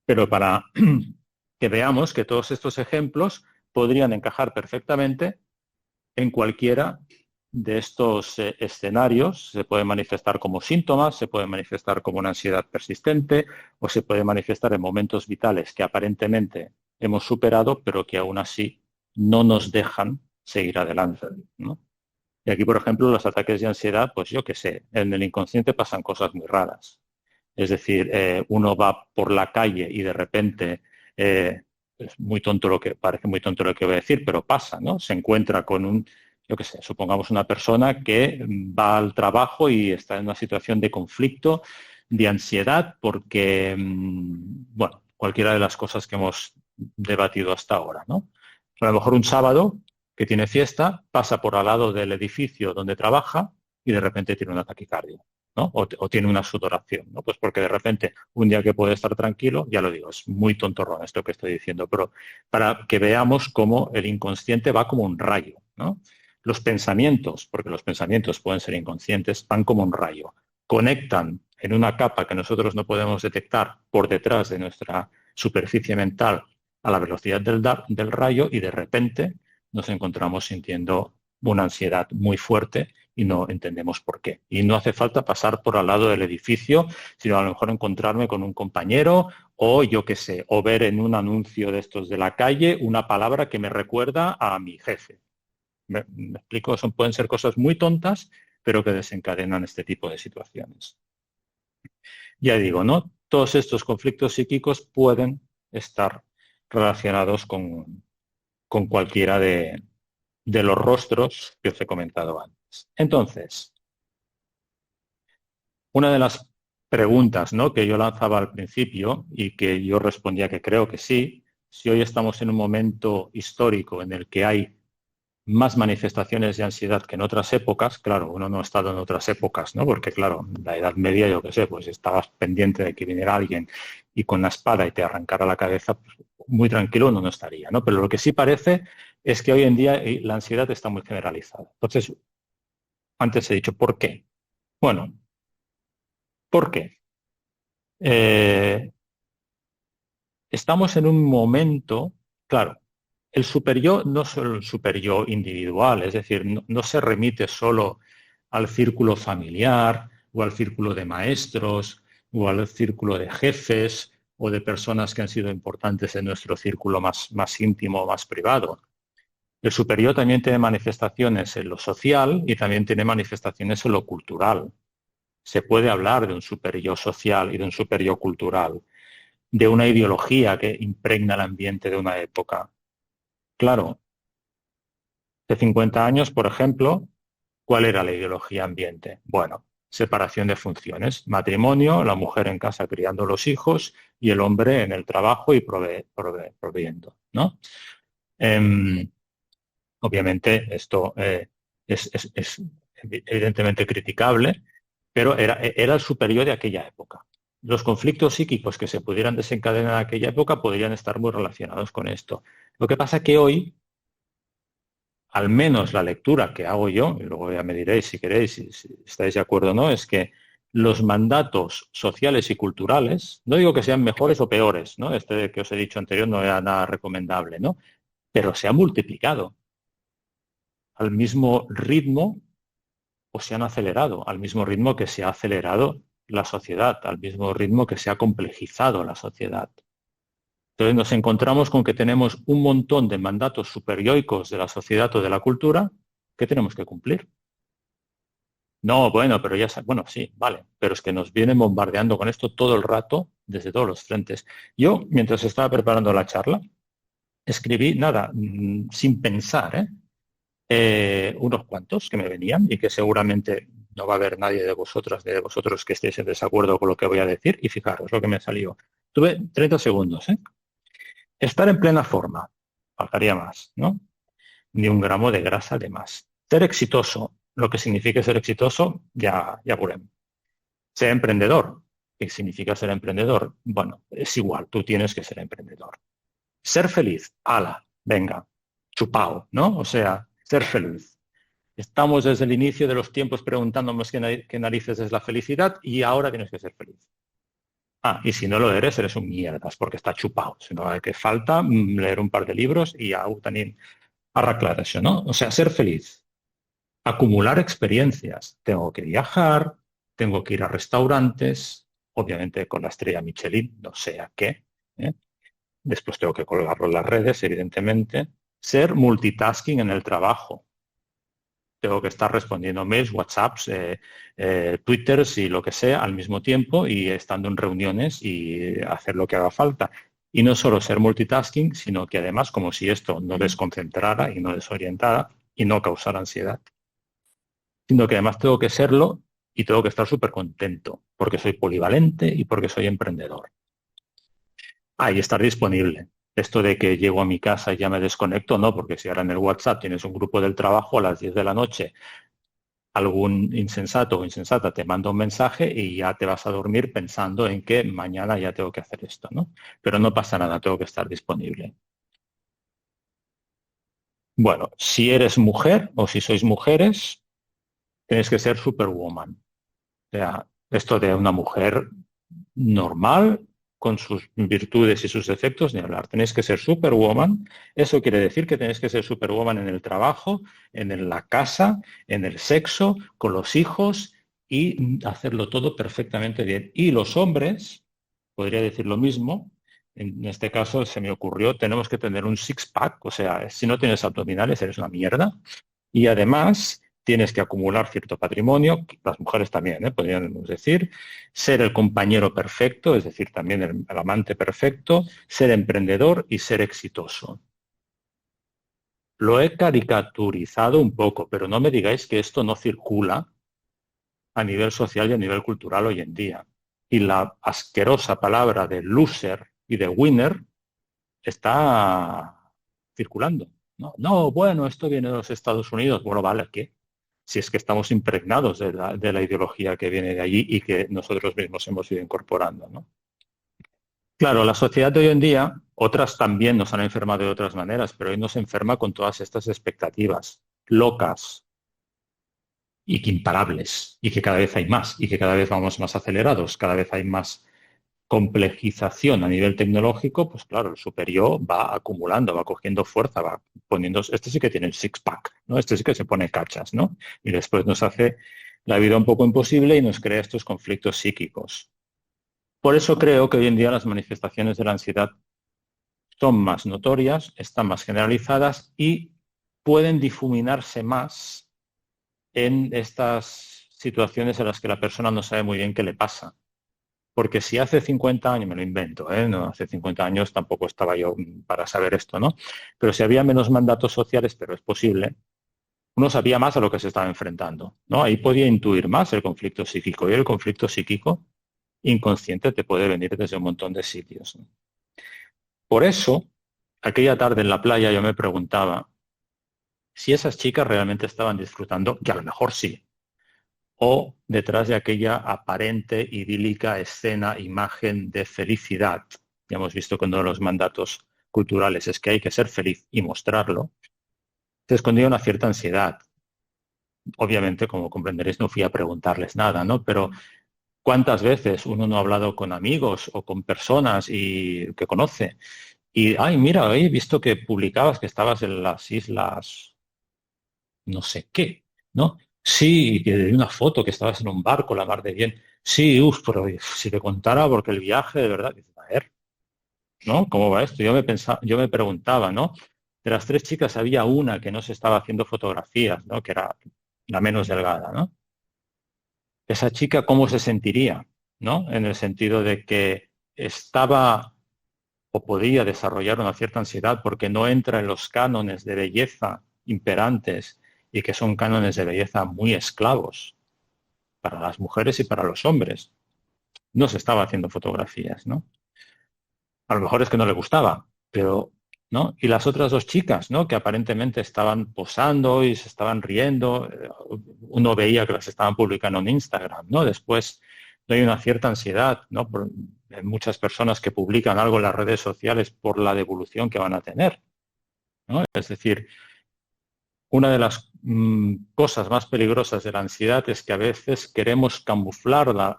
pero para que veamos que todos estos ejemplos podrían encajar perfectamente en cualquiera de estos escenarios. Se puede manifestar como síntomas, se puede manifestar como una ansiedad persistente o se puede manifestar en momentos vitales que aparentemente hemos superado, pero que aún así no nos dejan seguir adelante, ¿no? Y aquí, por ejemplo, los ataques de ansiedad, pues yo qué sé, en el inconsciente pasan cosas muy raras. Es decir, uno va por la calle y de repente, es muy tonto parece muy tonto lo que voy a decir, pero pasa, ¿no? Se encuentra con yo qué sé, supongamos una persona que va al trabajo y está en una situación de conflicto, de ansiedad, porque, bueno, cualquiera de las cosas que hemos debatido hasta ahora, ¿no? A lo mejor un sábado que tiene fiesta, pasa por al lado del edificio donde trabaja y de repente tiene una taquicardia, ¿no? O tiene una sudoración, ¿no? Pues porque de repente un día que puede estar tranquilo, ya lo digo, es muy tontorrón esto que estoy diciendo, pero para que veamos cómo el inconsciente va como un rayo, ¿no? Los pensamientos, porque los pensamientos pueden ser inconscientes, van como un rayo. Conectan en una capa que nosotros no podemos detectar por detrás de nuestra superficie mental a la velocidad del rayo y de repente nos encontramos sintiendo una ansiedad muy fuerte y no entendemos por qué. Y no hace falta pasar por al lado del edificio, sino a lo mejor encontrarme con un compañero o yo qué sé, o ver en un anuncio de estos de la calle una palabra que me recuerda a mi jefe. ¿Me explico? Pueden ser cosas muy tontas, pero que desencadenan este tipo de situaciones. Ya digo, ¿no? Todos estos conflictos psíquicos pueden estar relacionados con cualquiera de los rostros que os he comentado antes. Entonces, una de las preguntas, ¿no?, que yo lanzaba al principio y que yo respondía que creo que sí, si hoy estamos en un momento histórico en el que hay más manifestaciones de ansiedad que en otras épocas, claro, uno no ha estado en otras épocas, ¿no? Porque claro, la Edad Media, yo qué sé, pues estabas pendiente de que viniera alguien y con la espada y te arrancara la cabeza, pues, muy tranquilo uno no estaría, ¿no? Pero lo que sí parece es que hoy en día la ansiedad está muy generalizada. Entonces, antes he dicho, ¿por qué? Bueno, ¿por qué? Eh, estamos en un momento, claro, el superyo no es solo el superyo individual, es decir, no se remite solo al círculo familiar o al círculo de maestros o al círculo de jefes o de personas que han sido importantes en nuestro círculo más íntimo, más privado. El superyo también tiene manifestaciones en lo social y también tiene manifestaciones en lo cultural. Se puede hablar de un superyo social y de un superyo cultural, de una ideología que impregna el ambiente de una época. Claro, de 50 años, por ejemplo, ¿cuál era la ideología ambiente? Bueno, separación de funciones, matrimonio, la mujer en casa criando los hijos y el hombre en el trabajo y proveyendo, ¿no? Em, Obviamente esto es evidentemente criticable, pero era el superior de aquella época. Los conflictos psíquicos que se pudieran desencadenar en aquella época podrían estar muy relacionados con esto. Lo que pasa es que hoy, al menos la lectura que hago yo, y luego ya me diréis si queréis, si estáis de acuerdo o no, es que los mandatos sociales y culturales, no digo que sean mejores o peores, ¿no? Este que os he dicho anterior no era nada recomendable, ¿no? Pero se ha multiplicado al mismo ritmo o se han acelerado, al mismo ritmo que se ha acelerado la sociedad, al mismo ritmo que se ha complejizado la sociedad. Entonces nos encontramos con que tenemos un montón de mandatos superyoicos de la sociedad o de la cultura que tenemos que cumplir. No, bueno, pero ya, bueno, sí, vale, pero es que nos vienen bombardeando con esto todo el rato desde todos los frentes. Yo, mientras estaba preparando la charla, escribí, nada, sin pensar, unos cuantos que me venían y que seguramente no va a haber nadie de vosotros que estéis en desacuerdo con lo que voy a decir. Y fijaros lo que me salió. Tuve 30 segundos, ¿eh? Estar en plena forma, faltaría más, ¿no? Ni un gramo de grasa de más. Ser exitoso, lo que significa ser exitoso, ya veremos. Ser emprendedor, ¿qué significa ser emprendedor? Bueno, es igual, tú tienes que ser emprendedor. Ser feliz, ala, venga, chupao, ¿no? O sea, ser feliz. Estamos desde el inicio de los tiempos preguntándonos qué narices es la felicidad y ahora tienes que ser feliz. Ah, y si no lo eres un mierdas porque está chupado. Sino que falta leer un par de libros y a también arreglar eso, ¿no? O sea, ser feliz. Acumular experiencias. Tengo que viajar, tengo que ir a restaurantes, obviamente con la estrella Michelin, no sé a qué. ¿Eh? Después tengo que colgarlo en las redes, evidentemente. Ser multitasking en el trabajo. Tengo que estar respondiendo mails, WhatsApps, Twitters y lo que sea al mismo tiempo y estando en reuniones y hacer lo que haga falta. Y no solo ser multitasking, sino que además, como si esto no desconcentrara y no desorientara y no causara ansiedad, sino que además tengo que serlo y tengo que estar súper contento porque soy polivalente y porque soy emprendedor. Y estar disponible. Esto de que llego a mi casa y ya me desconecto, no, porque si ahora en el WhatsApp tienes un grupo del trabajo a las 10 de la noche, algún insensato o insensata te manda un mensaje y ya te vas a dormir pensando en que mañana ya tengo que hacer esto, ¿no? Pero no pasa nada, tengo que estar disponible. Bueno, si eres mujer o si sois mujeres, tenéis que ser superwoman. O sea, esto de una mujer normal, con sus virtudes y sus defectos, ni hablar. Tenéis que ser superwoman. Eso quiere decir que tenéis que ser superwoman en el trabajo, en la casa, en el sexo, con los hijos y hacerlo todo perfectamente bien. Y los hombres, podría decir lo mismo. En este caso se me ocurrió, tenemos que tener un six-pack, o sea, si no tienes abdominales eres una mierda. Y además tienes que acumular cierto patrimonio, las mujeres también, podríamos decir, ser el compañero perfecto, es decir, también el amante perfecto, ser emprendedor y ser exitoso. Lo he caricaturizado un poco, pero no me digáis que esto no circula a nivel social y a nivel cultural hoy en día. Y la asquerosa palabra de loser y de winner está circulando. No, no, bueno, esto viene de los Estados Unidos. Bueno, vale, ¿qué? Si es que estamos impregnados de la ideología que viene de allí y que nosotros mismos hemos ido incorporando, ¿no? Claro, la sociedad de hoy en día, otras también nos han enfermado de otras maneras, pero hoy nos enferma con todas estas expectativas locas y que imparables, y que cada vez hay más, y que cada vez vamos más acelerados, cada vez hay más complejización a nivel tecnológico, pues claro, el superior va acumulando, va cogiendo fuerza, va poniendo, este sí que tiene el six-pack, ¿no? Este sí que se pone cachas, ¿no? Y después nos hace la vida un poco imposible y nos crea estos conflictos psíquicos. Por eso creo que hoy en día las manifestaciones de la ansiedad son más notorias, están más generalizadas y pueden difuminarse más en estas situaciones en las que la persona no sabe muy bien qué le pasa. Porque si hace 50 años, me lo invento, no, hace 50 años tampoco estaba yo para saber esto, ¿no? Pero si había menos mandatos sociales, pero es posible, uno sabía más a lo que se estaba enfrentando, ¿no? Ahí podía intuir más el conflicto psíquico. Y el conflicto psíquico inconsciente te puede venir desde un montón de sitios, ¿no? Por eso, aquella tarde en la playa yo me preguntaba si esas chicas realmente estaban disfrutando, que a lo mejor sí, o detrás de aquella aparente, idílica escena, imagen de felicidad. Ya hemos visto que uno de los mandatos culturales es que hay que ser feliz y mostrarlo. Se escondía una cierta ansiedad. Obviamente, como comprenderéis, no fui a preguntarles nada, ¿no? Pero ¿cuántas veces uno no ha hablado con amigos o con personas que conoce? Y, ay, mira, he visto que publicabas que estabas en las islas no sé qué, ¿no? Sí, que de una foto que estabas en un barco, la mar de bien. Sí, pero si te contara, porque el viaje, de verdad, dices, a ver, ¿no? ¿Cómo va esto? Yo me preguntaba, ¿no? De las tres chicas había una que no se estaba haciendo fotografías, ¿no? Que era la menos delgada, ¿no? Esa chica, ¿cómo se sentiría? ¿No? En el sentido de que estaba o podía desarrollar una cierta ansiedad porque no entra en los cánones de belleza imperantes y que son cánones de belleza muy esclavos para las mujeres y para los hombres. No se estaba haciendo fotografías, ¿no? A lo mejor es que no le gustaba, pero, ¿no? Y las otras dos chicas, ¿no? Que aparentemente estaban posando y se estaban riendo, uno veía que las estaban publicando en Instagram, ¿no? Después hay una cierta ansiedad, ¿no? Muchas personas que publican algo en las redes sociales por la devolución que van a tener, ¿no? Es decir, una de las cosas más peligrosas de la ansiedad es que a veces queremos camuflarla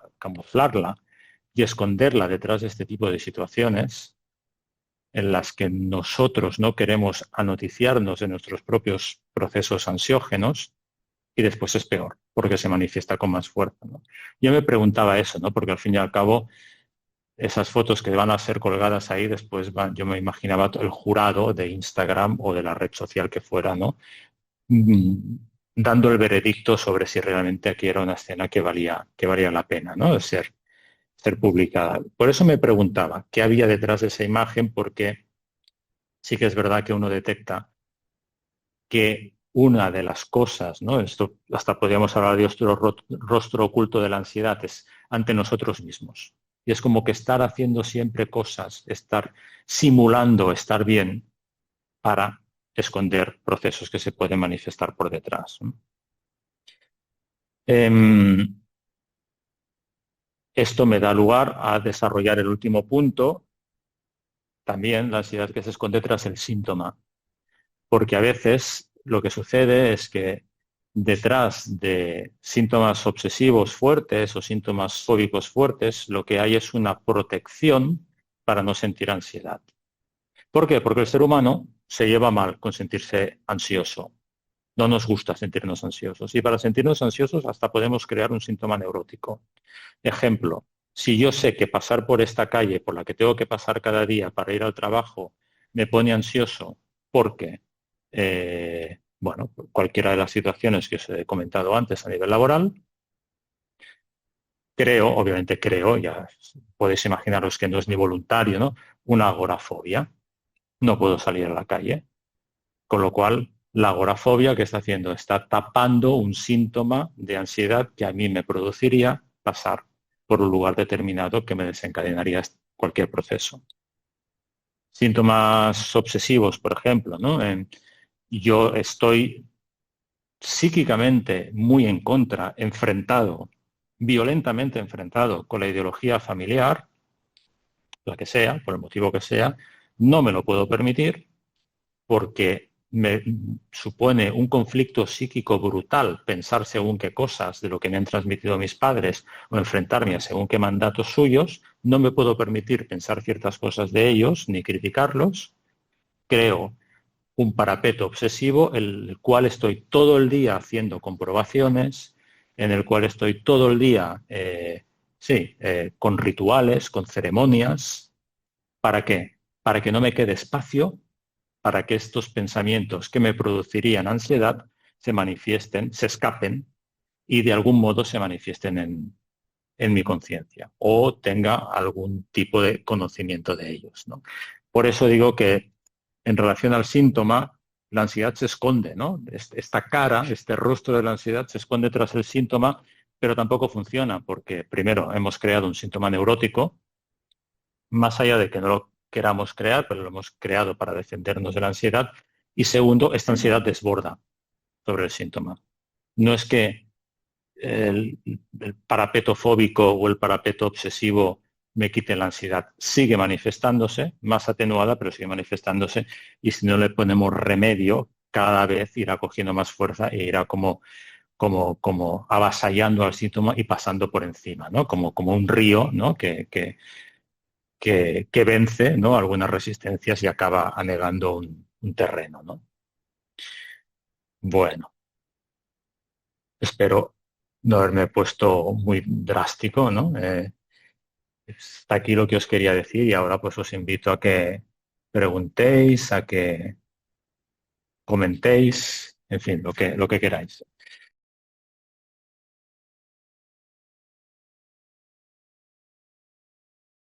y esconderla detrás de este tipo de situaciones en las que nosotros no queremos anoticiarnos de nuestros propios procesos ansiógenos y después es peor, porque se manifiesta con más fuerza, ¿no? Yo me preguntaba eso, ¿no? Porque al fin y al cabo, esas fotos que van a ser colgadas ahí, después yo me imaginaba el jurado de Instagram o de la red social que fuera, ¿no? Dando el veredicto sobre si realmente aquí era una escena que valía la pena, ¿no? De ser publicada. Por eso me preguntaba qué había detrás de esa imagen, porque sí que es verdad que uno detecta que una de las cosas, ¿no? Esto hasta podríamos hablar de nuestro rostro oculto de la ansiedad, es ante nosotros mismos. Y es como que estar haciendo siempre cosas, estar simulando estar bien para esconder procesos que se pueden manifestar por detrás, ¿no? Esto me da lugar a desarrollar el último punto, también la ansiedad que se esconde tras el síntoma. Porque a veces lo que sucede es que detrás de síntomas obsesivos fuertes o síntomas fóbicos fuertes, lo que hay es una protección para no sentir ansiedad. ¿Por qué? Porque el ser humano se lleva mal con sentirse ansioso. No nos gusta sentirnos ansiosos. Y para sentirnos ansiosos hasta podemos crear un síntoma neurótico. Ejemplo, si yo sé que pasar por esta calle por la que tengo que pasar cada día para ir al trabajo me pone ansioso porque, bueno, cualquiera de las situaciones que os he comentado antes a nivel laboral, obviamente creo, ya podéis imaginaros que no es ni voluntario, ¿no? Una agorafobia. No puedo salir a la calle. Con lo cual, la agorafobia, ¿qué está haciendo? Está tapando un síntoma de ansiedad que a mí me produciría pasar por un lugar determinado que me desencadenaría cualquier proceso. Síntomas obsesivos, por ejemplo, ¿no? Yo estoy psíquicamente muy en contra, enfrentado, violentamente enfrentado con la ideología familiar, la que sea, por el motivo que sea, no me lo puedo permitir porque me supone un conflicto psíquico brutal pensar según qué cosas de lo que me han transmitido mis padres o enfrentarme a según qué mandatos suyos, no me puedo permitir pensar ciertas cosas de ellos ni criticarlos, creo un parapeto obsesivo, el cual estoy todo el día haciendo comprobaciones, en el cual estoy todo el día, con rituales, con ceremonias. ¿Para qué? Para que no me quede espacio para que estos pensamientos que me producirían ansiedad se manifiesten, se escapen y de algún modo se manifiesten en mi conciencia o tenga algún tipo de conocimiento de ellos, ¿no? Por eso digo que en relación al síntoma, la ansiedad se esconde, ¿no? Esta cara, este rostro de la ansiedad se esconde tras el síntoma, pero tampoco funciona porque, primero, hemos creado un síntoma neurótico, más allá de que no lo queramos crear, pero lo hemos creado para defendernos de la ansiedad, y segundo, esta ansiedad desborda sobre el síntoma. No es que el parapeto fóbico o el parapeto obsesivo me quite la ansiedad. Sigue manifestándose, más atenuada, pero sigue manifestándose, y si no le ponemos remedio, cada vez irá cogiendo más fuerza e irá como avasallando al síntoma y pasando por encima, ¿no? Como un río, ¿no? Que vence, ¿no? Algunas resistencias y acaba anegando un terreno, ¿no? Bueno, espero no haberme puesto muy drástico, ¿no? Está aquí lo que os quería decir y ahora pues os invito a que preguntéis, a que comentéis, en fin, lo que queráis.